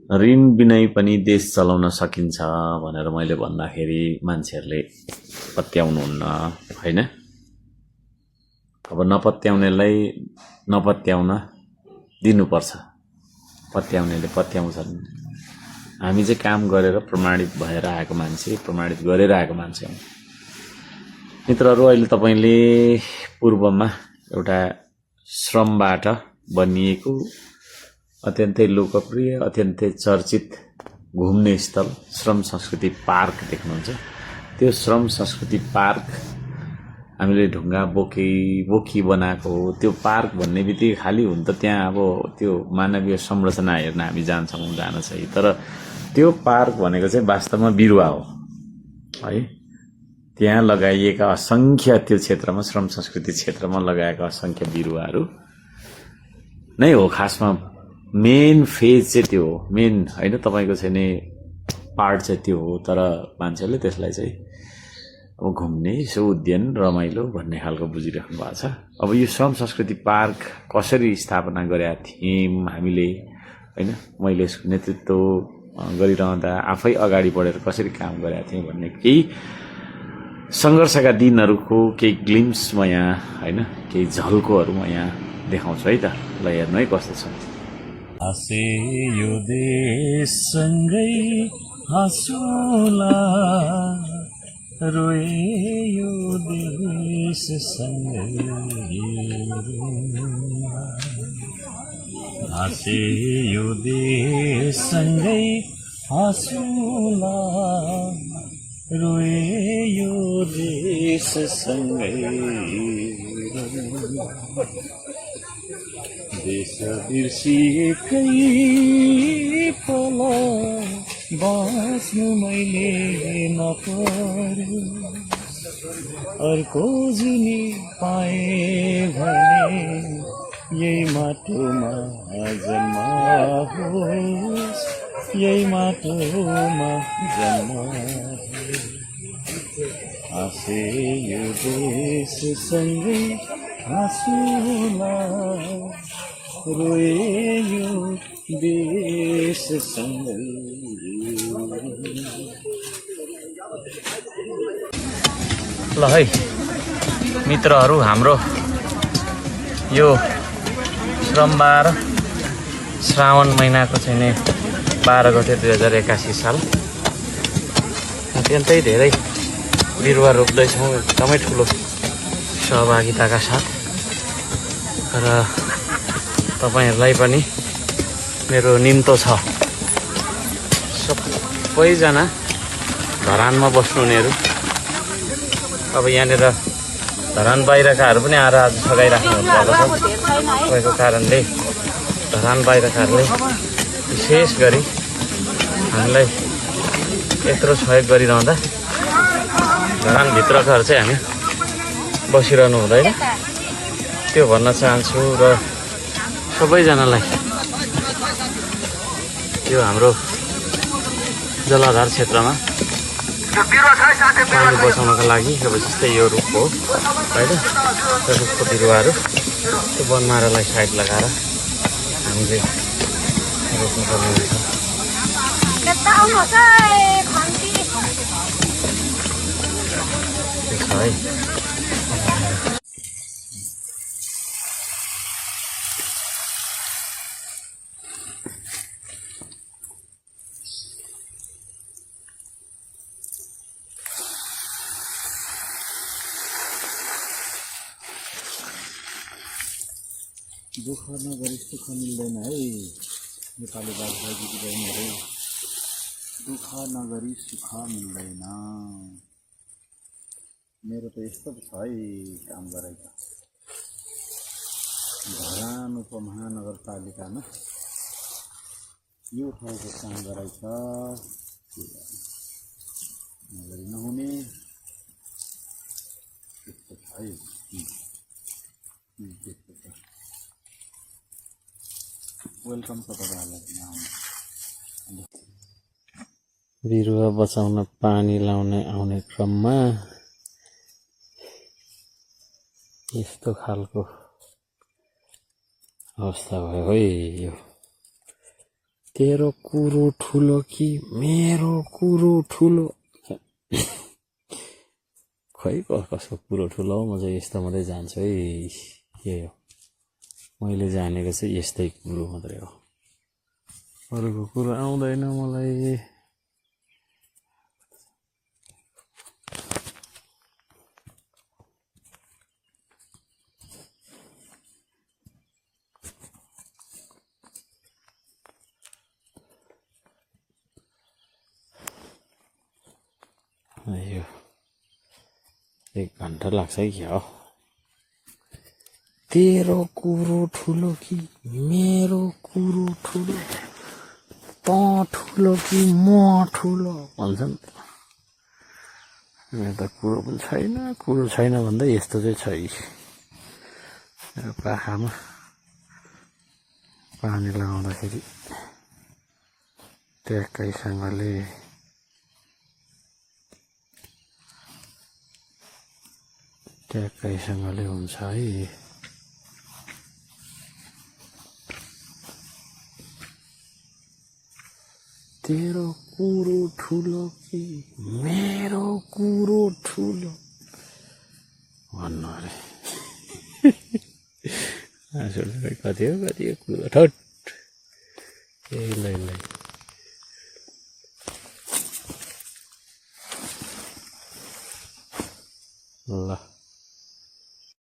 ऋण बिनै पनि देश चलाउन सकिन्छ भनेर मैले भन्दाखेरि मान्छेहरूले पत्याउनुहुन्न हैन। अब नपत्याउनेलाई नपत्याउन दिनुपर्छ, पत्याउनेले पत्याउँछन्। हामी चाहिँ काम गरेर प्रमाणित भएर आएको मान्छे, प्रमाणित गरेर आएको मान्छे हौं। मित्रहरू, अहिले तपाईले पूर्वमा एउटा श्रमबाट बनिएको अत्यन्तै लोकप्रिय, अत्यन्तै चर्चित घुम्ने स्थल श्रम संस्कृति पार्क देख्नुहुन्छ। त्यो श्रम संस्कृति पार्क हामीले ढुङ्गा बोकी बनाएको हो। त्यो पार्क भन्ने बित्तिकै खाली हुन त त्यहाँ अब त्यो मानवीय संरचना हेर्न हामी जान्छौँ, जान चाहिँ, तर त्यो पार्क भनेको चाहिँ वास्तवमा बिरुवा हो है। त्यहाँ लगाइएका असंख्य, त्यो क्षेत्रमा श्रम संस्कृति क्षेत्रमा लगाएका असंख्य बिरुवाहरू नै हो खासमा। मेन फेज चाहिँ त्यो हो, मेन हैन, तपाईको चाहिँ नि पार्ट चाहिँ त्यो हो। तर मान्छेले त्यसलाई चाहिँ अब घुम्ने यसो उद्यान रमाइलो भन्ने खालको बुझिराख्नु भएको छ। अब यो श्रम संस्कृति पार्क कसरी स्थापना गरेका थियौं हामीले हैन, मैले यसको नेतृत्व गरिरहँदा आफै अगाडि बढेर कसरी काम गरेका थिएँ भन्ने केही संघर्षका दिनहरूको केही ग्लिम्स म यहाँ हैन, केही झल्कोहरू म यहाँ देखाउँछु है त। ल हेर्नु है कस्तो छ। हाँसे यो देशसँगै हाँसौँला, रोए यो देशसँगै रोउँला। हाँसे यो देशसँगै हाँसौँला, रोए यो देशसँगै रोउँला। देश बिर्सिएकै पल बाँच्नु मैले नपर्यो, अर्को जुनी पाएँ भने यही माटोमा जन्म होस्, यही माटोमा जन्म होस्। हाँसे यो देशसँगै हाँसौँला, रोए यो देशसँगै। ल है मित्रहरू, हाम्रो यो श्रमबार श्रावण महिनाको चाहिँ नि 12 गते 2081 साल अत्यन्तै धेरै बिरुवा रोप्दैछौँ, एकदमै ठुलो सहभागिताका साथ। र तपाईहरुलाई पनि मेरो निम्तो छ, सबैजना धरानमा बस्नुहुनेहरू, अब यहाँनिर धरान बाहिरकाहरू पनि आएर आज सघाइराख्नु भएको छ। भएको कारणले धरान बाहिरकाहरूले विशेष गरी हामीलाई यत्रो सहयोग गरिरहँदा धरानभित्रकाहरू चाहिँ हामी बसिरहनु हुँदैन, त्यो भन्न चाहन्छु। र सबैजनालाई यो हाम्रो जलाधार क्षेत्रमा पानी बचाउनका लागि अब जस्तै यो रुख हो हैन, त्यो रुखको बिरुवाहरू त्यो वनमारालाई साइड लगाएर हामीले रोप्नुपर्ने हुन्छ। है दुःख नगरी सुख मिल्दैन है, नेपाली बाजेबोजू बहिनीहरू, दुःख नगरी सुख मिल्दैन। मेरो त यस्तो छ है काम गरेको धरान उपमहानगरपालिकामा यो ठाउँको काम गराइछ, नगरी नहुने त्यस्तो छ है। वेलकम छ तपाईँहरूलाई। बिरुवा बचाउन पानी लाउने आउने क्रममा यस्तो खालको अवस्था भयो है। यो तेरो कुरो ठुलो कि मेरो कुरो ठुलो खै कसको कुरो ठुलो हो म चाहिँ यस्तो मात्रै जान्छु है के हो मैले जानेको चाहिँ यस्तै कुरो मात्रै हो अरूको कुरो आउँदैन मलाई यो 1 घन्टा लाग्छ है क्या हो तेरो कुरो ठुलो कि मेरो कुरो ठुलो त ठुलो कि म ठुलो भन्छन् मेरो त कुरो छैन भन्दा यस्तो चाहिँ छ मेरो पाखामा पानी लगाउँदाखेरि ट्याक्कैसँगले हुन्छ है तेरो कुरो ठुलो कि मेरो कुरो ठुलो भन्नु अरे कति हो कुरो ठट ल ल